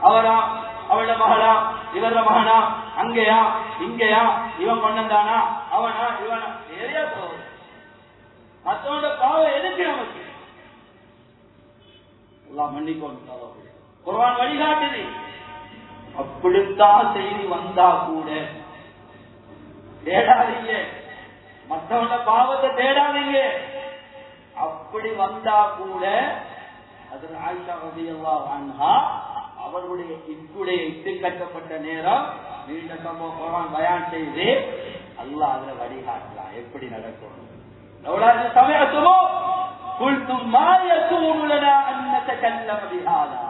அவரா அவளோட மகளா இவர மகனா அங்கேயா இங்கேயா இவன் கொண்டானா அவனா இவனா ஏரியா சகோதரர் மத்தவனோட பாவம் எதுக்கு நமக்கு? எல்லாம் மன்னிக்கணும் சகோதரர்களே. குர்ஆன் வழிகாட்டுது. அப்படித்தான் செய்தி வந்தா கூட தேடாதீங்க, மற்றவன பாவத்தை தேடாதீங்க. அப்படி வந்தா கூட அது ஆயிஷா ரலியல்லாஹு அன்ஹா அவர்களுடைய இப்புடைய இட்டு கட்டப்பட்ட நேரம் நீண்ட சம்பவம் குர்ஆன் பயான் செய்து அல்லாஹ் அதுல வழிகாட்டலாம் எப்படி நடக்கும். சமயத்துமோ قلتم ما يكون لنا ان نتكلم بهذا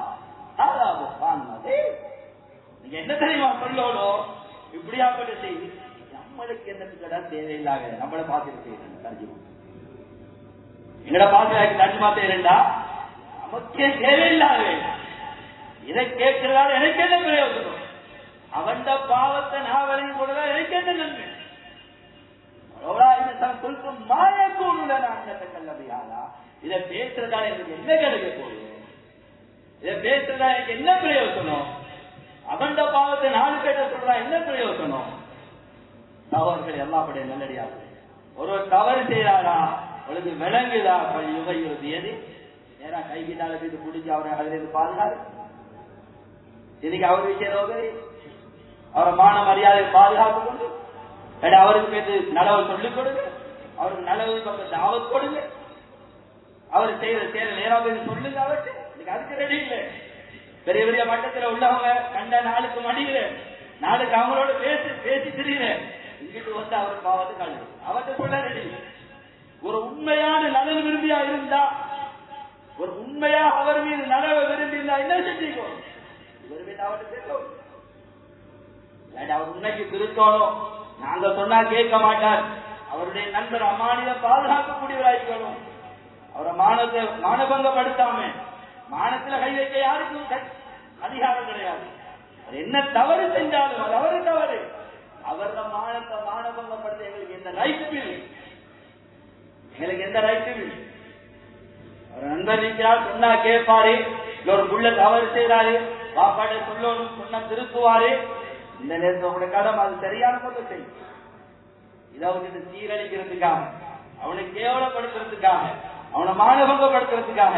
هذا بهتان عظيم. நீங்க என்ன தெரியுமா சொல்லணும், இப்படியாப்பட்ட செய்தி நம்மளுக்கு என்னத்துக்கடா தேவையில்லாத நம்மளை பார்த்துட்டு செய்யணும் தர்ஜுமா, எங்கட பார்த்து தர்ஜுமா செய்யறா நமக்கே தேவையில்லாத இதை கேட்கிறதால எனக்கு என்ன பிரயோஜனம்? அவன் பாவத்தை நான் விலகி கொண்டதா எனக்கு என்ன நன்மை? இதை பேசுறதால எனக்கு என்ன கிடைக்க போகுது? இதை பேசுறதா எனக்கு என்ன பிரயோஜனம்? அவன் பாவத்தை நாலு பேட்ட சொல்றா என்ன பிரயோஜனம்? தவறுகள் எல்லாப்படைய நல்லடியாக ஒரு தவறு செய்யறாரா அவளுக்கு விளங்குதா யுகையுறுதியது நேரா கைகிட்டால போய் பிடிச்சி அவரை அதிலிருந்து பாதுகாத்து இன்னைக்கு அவர் விஷயம் அவரை மான மரியாதை பாதுகாத்து கொண்டு அவருக்கு பேரு நலவை சொல்லிக் கொடுங்க, அவருக்கு நலவு பக்கம் தாவத் கொடுங்க, அவர் செய்யற சேர நேரம் சொல்லுங்க. அவருக்கு இன்னைக்கு அதுக்கு ரெடி இல்லை. பெரிய பெரிய மட்டத்தில் உள்ளவங்க கண்ட நாளுக்கு மடியில நாளுக்கு அவங்களோட பேசி திரியில இங்கிட்டு வந்து அவர் பாவத்தை கழுவு அவற்றை சொல்ல ரெடி. ஒரு உண்மையான நலன் விரும்பியா இருந்தா, ஒரு உண்மையா அவர் மீது நலவை விரும்பி இருந்தா என்ன செஞ்சீங்க? இவர் மீது அவர்கிட்ட பேசணும். அவர் உண்மைக்கு திருத்தணும். நாங்க சொன்னா கேட்க மாட்டார். அவருடைய நண்பர் அம்மானிடம் பாதுகாக்கக்கூடியவராயிருக்கணும். அவரை மானபங்கப்படுத்தாம மானத்துல கை வைக்க யாருக்கும் அதிகாரம் கிடையாது. என்ன தவறு செஞ்சாலும் அது அவரு தவறு. அவர மானத்தை மானபங்கப்படுத்த எங்களுக்கு எந்த ரைட்டும் இல்லை. எங்களுக்கு எந்த ரைட்டும் இல்லை. அவர் நண்பர் இருக்கிறார், சொன்னா கேட்பாரு. ஒரு புள்ள தவறு செய்யறாரு, பாப்பாட்ட சொல்லணும், சொன்னா திருத்துவாரு. இந்த நேரத்தில் உங்களுடைய கடமை அது சரியான முறையில் செய்யும். இதை அவனுக்கு சீரழிக்கிறதுக்காக, அவனை கேவலப்படுத்துறதுக்காக, அவனை மானபங்கப்படுத்துறதுக்காக,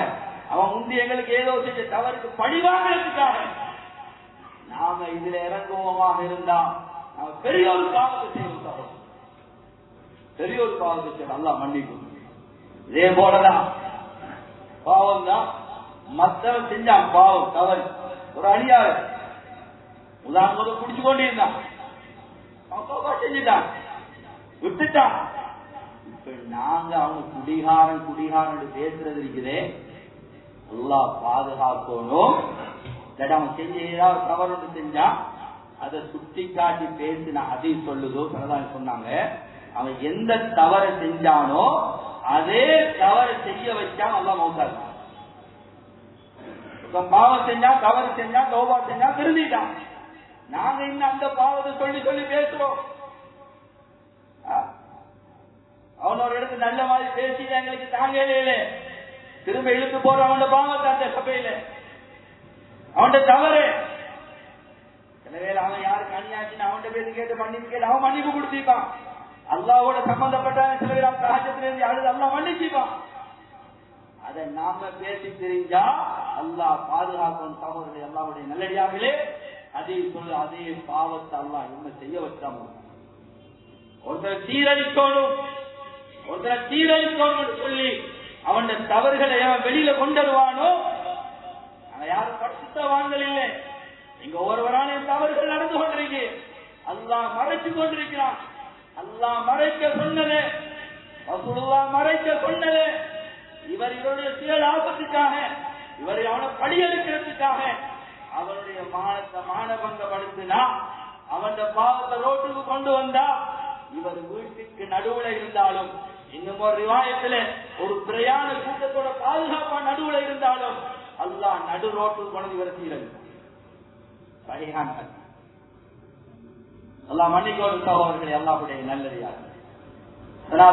அவன் முந்தி எங்களுக்கு ஏதோ செஞ்ச தவறுக்கு பழிவாங்கிறதுக்காக நாம இதுல இறங்குவோமாக இருந்தா நாம பெரிய ஒரு பாவத்தை செய்வோம். பெரிய ஒரு பாவத்தை செய்ய நல்லா மன்னிக்கும். இதே போலதான் பாவம் தான் மற்றவன் செஞ்சான் பாவம் தவறு. ஒரு அணியாரு உதாரணம் குடிச்சு கொண்டே இருந்தான், செஞ்சுட்டான், விட்டுட்டான். இப்ப நாங்க அவனுக்கு குடிகாரன் பேசுறது இருக்குதே, எல்லாம் பாதுகாக்கணும். அவன் செஞ்ச ஏதாவது தவறு ஒன்று செஞ்சா அதை சுட்டி காட்டி பேசின அதை சொல்லுதோ பிரதான் சொன்னாங்க. அவன் எந்த தவறை செஞ்சானோ அதே தவறை செய்ய வச்சான் அல்லா மௌத்தாரு. பாவம் செஞ்சா, தவறு செஞ்சா, தௌபா செஞ்சா திருந்திட்டான். நாங்க இன்னும் அந்த பாவத்தை சொல்லி சொல்லி பேசுறோம். அவன் ஒரு இடத்துல நல்ல மாதிரி பேசி எங்களுக்கு தாங்கல, திரும்ப இழுத்து போற அவனோட பாவத்தை அந்த சபையில அவன் தவறு. எனவே அவன் யாருக்கு அநியாச்சுன்னு அவன் பேசி கேட்டு மன்னிப்பு கேட்டு அவன் மன்னிப்பு கொடுத்திருப்பான். அல்லாஹ்வோட சம்பந்தப்பட்ட சில பேர் தஹஜ்ஜுதிலிருந்து அழுது அல்லாஹ் மன்னிச்சுப்பான். அதை நாம பேசி தெரிஞ்சா அல்லாஹ் பாதுகாக்கும். சகோதரர்களே, அல்லாஹ்வுடைய நல்லடியார்களே, அதே சொல்ல அதே பாவத்தை அல்லாஹ் என்ன செய்ய வச்சாமோ. ஒருத்தர் சீரழிக்கணும் சொல்லி அவன் தவறுகளை அவன் வெளியில கொண்டுடுவானோ, யாரும் பரிசுத்தவான்கள் இல்லை. இங்க ஒருவரான தவறுகள் நடந்து கொண்டிருக்கு, அல்லாஹ் மறைச்சு கொண்டிருக்கிறான். அல்லாஹ் மறைக்க சொன்னது, ரசூலுல்லாஹ் மறைக்க சொன்னது, இவருடைய சுய லாபத்துக்காக, இவரை அவனை படியெடுக்கிறதுக்காக அவனுடைய மானபங்கப்படுத்தினா, அவன் பாவத்தை ரோட்டுக்கு கொண்டு வந்தா, இவர் வீட்டுக்கு நடுவுல இருந்தாலும், இன்னும் ஒரு ரிவாயத்துல ஒரு பிரயாண கூட்டத்தோட பாதுகாப்பா நடுவுல இருந்தாலும் அல்லாஹ் நடு ரோட்டுக்கு கொண்டு இவரை சீரழி. அல்லாஹ் மன்னிக்கோடு சகோதரர்களே, அல்லாஹ்வுடைய நல்லடியார்கள்.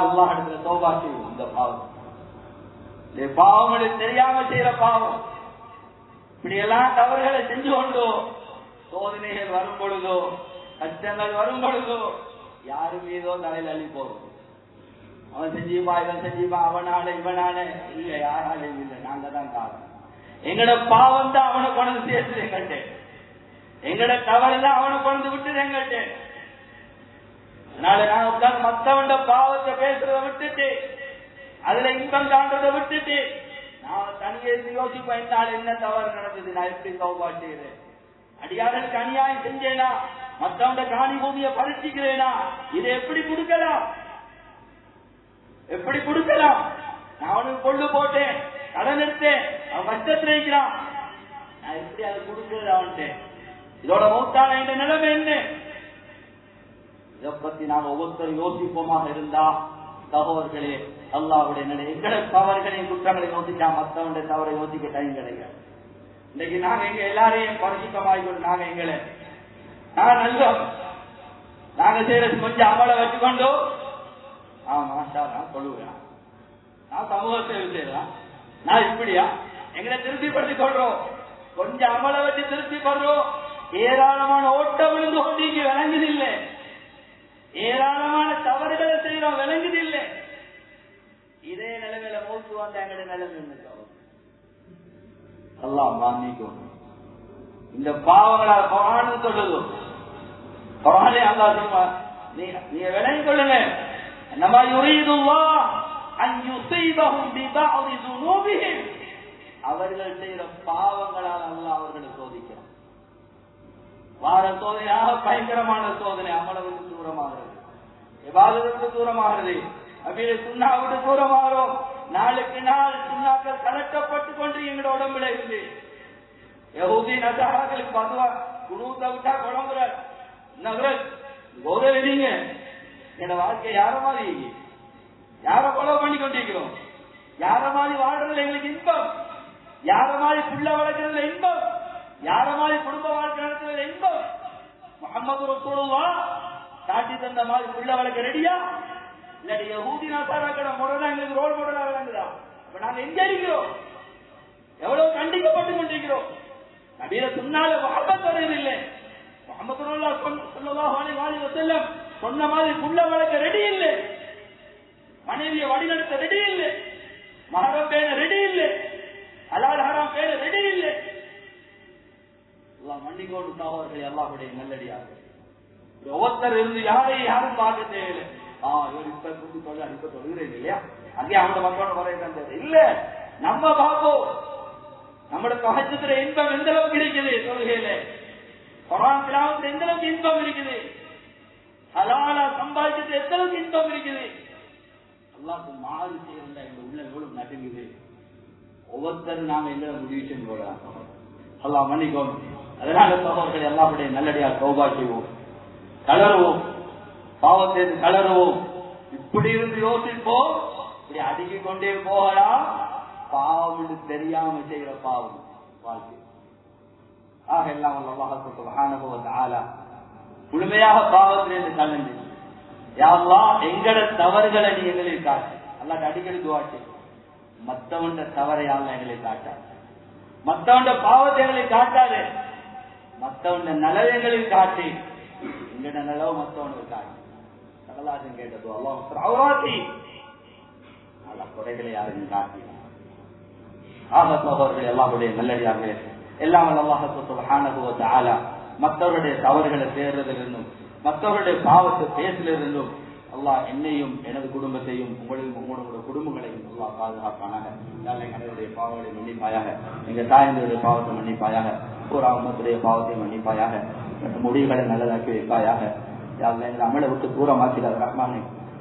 அல்லாஹ் இடத்துல தௌபா செய்வோம். இந்த பாவம் தெரியாம செய்யற பாவம், இப்படி எல்லாம் தவறுகளை செஞ்சு கொண்டோ, சோதனைகள் வரும் பொழுதோ, கஷ்டங்கள் வரும் பொழுதோ, யாரு மீதோ தலையில் அள்ளி போகும். அவன் செஞ்சுப்பா, இவன் செஞ்சுப்பா, அவனால இவனால இல்ல, யாராலையும் இல்லை, நாங்க தான் காரணம். எங்கட பாவம் தான் அவனை கொண்டு சேர்த்து எங்கள்கிட்ட, எங்கட தவறு தான் அவனை கொண்டு விட்டு எங்கள்கிட்ட. அதனால நான் உட்கார்ந்து மத்தவண்ட பாவத்தை பேசுறதை விட்டுட்டு, அதுல இன்பம் காண்றதை விட்டுட்டு, நான் தனியே யோசிப்பேன், என்னால் என்ன தவறு நடந்தது, நான் எப்படி தௌபா செய்யறேன், அடியாருக்கு அநியாயம் செஞ்சேனா, மற்றவங்க காணி பூமியை பறிச்சுக்கிறேனா, இதை எப்படி கொடுக்கலாம், எப்படி கொடுக்கலாம்? நான் அவனுக்கு கொண்டு போட்டேன், கடன் எடுத்தேன், அவன் கஷ்டத்தில் இருக்கிறான், நான் எப்படி அதை கொடுக்கிறது அவன்கிட்ட? இதோட மௌத்தான இந்த நிலைமை என்ன? இதை பத்தி நாம் ஒவ்வொருத்தரும் யோசிப்போமாக இருந்தா சகோதரர்களே, அல்லாஹ்வுடைய நிலை, எங்களை தவறுகளையும் குற்றங்களை யோசிச்சா மற்றவனுடைய தவறை யோசிக்க டைம் கிடையாது. இன்னைக்கு நாங்க எங்க எல்லாரையும் பரிசுத்தமாகிக்கொண்டு நாங்க எங்களை நான் நல்லோம், நாங்க செய்யறது கொஞ்சம் அமலை வச்சுக்கொண்டோ, மாஷா நான் சொல்லுவேன், நான் சமூக சேவை செய்யலாம், நான் இப்படியா எங்களை திருப்திப்படுத்திக் கொள்றோம், கொஞ்சம் அமலை வச்சு திருப்தி படுறோம். ஏராளமான ஓட்டம் விழுந்து கொண்டு இங்கே விளங்குதில்லை, ஏராளமான தவறுகளை செய்யறோம், விளங்குதில்லை. இதே நிலைமையில மூச்சு வந்த எங்களுடைய நிலைமை அல்லாஹ் மன்னிக்கும். இந்த பவங்களால் குர்ஆன் சொல்லுது, குர்ஆனே அல்லாஹ் சொல்றான், நீங்க விளங்கிக் கொள்ளுங்க, என்னமா யுரீதுல்லாஹ் அன் யுஸீபஹும் பிபஅதி ذுனூபிஹிம், அவர்கள் செய்யற பாவங்களால் அல்லாஹ் அவர்களை சோதிக்கிறான். வார சோதனையாக பயங்கரமான சோதனை, அமலை விட்டு தூரமாகிறது, இபாதத்தை விட்டு தூரமாகிறது, அப்படியே சுண்ணா விட்டு தூரமாகிறோம். நாளுக்கு நாள் சுண்ணாக்கள் கலட்டப்பட்டு கொண்டு எங்களோட உடம்புல இருந்து யஹூதி நஸாராக்களுக்கு பதுவா குனூத்த விட்டா குழம்புற நகரத் போதவிங்க. என்னோட வாழ்க்கை யார மாதிரி, யார கொலை பண்ணி கொண்டிருக்கிறோம், யார மாதிரி வாழ்றதுல எங்களுக்கு இன்பம், யார மாதிரி புள்ள வளர்க்கறதுல இன்பம், யார மாதிரி குடும்ப வாழ்க்கை நடத்துறதுல இன்பம். முஹம்மது ரசூலுல்லாஹ் காட்டி தந்த மாதிரி புள்ள வளர்க்க ரெடியா? இல்லாட்டி யஹூதி நஸாராக்களோட முறைதான் எங்களுக்கு ரோல் மாடலா விளங்குதா? அப்ப நாங்க எங்க இருக்கிறோம்? எவ்வளவு கண்டிக்கப்பட்டு கொண்டிருக்கிறோம்? நபியில சுன்னால முஹம்மத் வருவதில்லை. முஹம்மது ஸல்லல்லாஹு அலைஹி வஸல்லம் சொன்ன மாதிரி புள்ள வளர்க்க ரெடி இல்லை, மனைவியை வழிநடத்த ரெடி இல்லை, மஹரம் பேண ரெடி இல்லை, ஹலால் ஹராம் பேண ரெடி இல்லை. அல்லாஹ் மன்னிக்கோடு சகோதரர்களே, அல்லாஹ்வுடைய நல்லடியார்கள். ஒவ்வொருத்தர் இருந்து யாரையும் யாரும் பார்க்க தேவையில்லை. இவர் இப்ப கூட்டி சொல்ல இப்ப சொல்லுகிறேன் இல்லையா, அங்கே அவனோட மக்களோட வரைய இல்ல, நம்ம பார்ப்போம் நம்மளோட தஹஜ்ஜுதுல இன்பம் எந்த அளவுக்கு இருக்குது, சொல்கையில குர்ஆன் திலாவத்துல எந்த அளவுக்கு இன்பம் இருக்குது, ஹலாலா சம்பாதிக்கிறது எந்த அளவுக்கு இன்பம் இருக்குது. அல்லாஹ்க்கு மாறு செய்யறதா எங்க உள்ள எவ்வளவு நடுங்குது. ஒவ்வொருத்தரும் நாம எங்களை முடிவு செய்யும் போல அல்லாஹ் மன்னிக்கணும். அதனால சகோதரர்கள் அல்லாஹ்வுடைய நல்லடியார் தௌபா செய்வோம், கலருவோம், பாவத்தை கலருவோம். இப்படி இருந்து யோசிப்போம், இப்படி அடுக்கிக் கொண்டே போகலாம். பாவம் தெரியாம செய்கிற பாவம் வாழ்க்கை. ஆக எல்லாம் அல்லாஹ் சுப்ஹானஹு வ தஆலா முழுமையாக பாவத்திலிருந்து கலந்து, யா அல்லாஹ் எங்கட தவறுகளை நீ எங்களுக்கு காட்டு. அல்லாஹ் அடிக்கடி துஆ செய்யும், மத்தவண்ட தவறை அல்லாஹ் எங்களுக்கு காட்டாது, மத்தவண்ட பாவத்தை எங்களுக்கு காட்டாது, மத்தவண்ட நலவை எங்களுக்கு காட்டி, எங்கட நலவு மத்தவனுக்கு காட்டு. சகலாசம் கேட்டது அல்லாஹ் குறைகளை யாரும் காட்டி ஆபத்தவர்கள் எல்லாருடைய நல்லடியார்களே எல்லாம் அல்லாஹ் சுப்ஹானஹு வ தஆலா மற்றவருடைய தவறுகளை சேர்றதிலிருந்தும் மற்றவருடைய பாவத்தை பேசலிருந்தும் அல்லாஹ் என்னையும் எனது குடும்பத்தையும் உங்களையும் உங்களுடைய குடும்பங்களையும் அல்லாஹ் பாதுகாப்பானாக. எங்களுடைய பாவங்களை மன்னிப்பாயாக, எங்க தாயங்களுடைய பாவத்தை மன்னிப்பாயாக, பூரா உம்மத்துடைய பாவத்தை மன்னிப்பாயாக, முடிவுகளை நல்லதாக்கி வைப்பாயாக. எங்களை அமலை விட்டு தூரமாக்கிறார் ரஹ்மானே.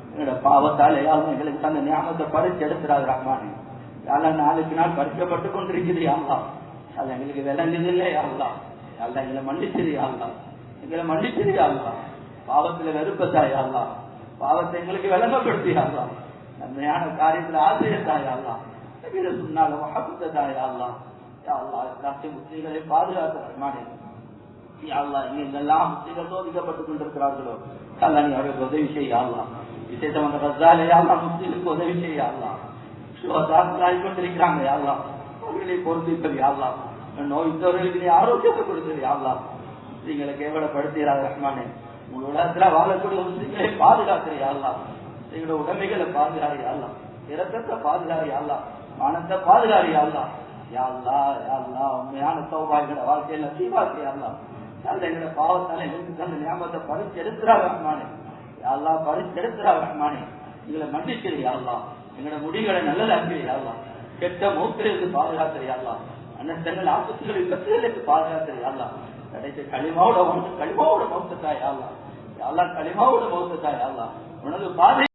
எங்களோட பாவத்தால் யாரும் எங்களுக்கு தந்த ஞாபகத்தை பறிச்சு எடுத்துறாரு ரஹ்மானே. யாரெல்லாம் நாளுக்கு நாள் பறிக்கப்பட்டு கொண்டிருக்குது யாருலா, அது எங்களுக்கு விளங்குது இல்லை யாருலா. யாரெல்லாம் எங்களை மன்னிச்சிரு யாருலா, எங்களை மன்னிச்சிரு யாருலா. பாவத்துல வெறுப்பதா யாருலா, பாவத்தை எங்களுக்கு விளங்கப்படுத்தி யாருலா. நன்மையான காரியத்துல ஆசிரியத்தா யாருலா, சொன்னால மகத்ததா யாருலா. யாருலா முஸ்லீம்களை பாதுகாத்து ரஹ்மானே. யாருலா இங்கெல்லாம் முஸ்லீம்கள் சோதிக்கப்பட்டுக் கொண்டிருக்கிறார்களோ அல்லா நீ அவர்களுக்கு உதவி செய்யலா. விசேஷமான ரஜாலே யாரெல்லாம் முஸ்லீமுக்கு உதவி செய்யலா. கொண்டிருக்கிறாங்க யாரெல்லாம் அவர்களை பொறுப்பிப்பது யாரெல்லாம் நோய்த்தவர்களுக்கு நீ ஆரோக்கியத்தை கொடுத்தது யாரெல்லாம். முஸ்லீம்களை கேவலப்படுத்துகிறார் ரஹ்மானே. உங்கள் உலகத்துல வாழக்கூடிய முஸ்லீம்களை பாதுகாக்கிறீ யாரெல்லாம். எங்களோட உடமைகளை பாதுகாரி யாரெல்லாம், இரத்தத்தை பாதுகாரி யாரெல்லாம், மானத்தை பாதுகாரி யாரெல்லாம். யாரெல்லா யாரெல்லா உண்மையான சௌபாகியோட வாழ்க்கையில தீபாக்கி யாரெல்லாம். எங்களோட பாவத்தால எங்களுக்கு அந்த ஞாபகத்தை பறிச்சு எடுத்துறாரு ரஹ்மானே. யாரெல்லாம் பறிச்சு எடுத்துறாரு ரஹ்மானே. எங்களை மன்னிச்சிரு யாரெல்லாம். எங்களோட முடிகளை நல்லதாக்கி யாரெல்லாம். கெட்ட மூக்கிலிருந்து பாதுகாக்கிற யாரெல்லாம். அன்னங்கள் ஆபத்துகள் விபத்துகளுக்கு பாதுகாக்கிற யாரெல்லாம். கடைசி களிமாவோட மௌத்தத்தா யாரெல்லாம். யாரெல்லாம் களிமாவோட மௌத்தத்தா யாரெல்லாம். உனது பாதை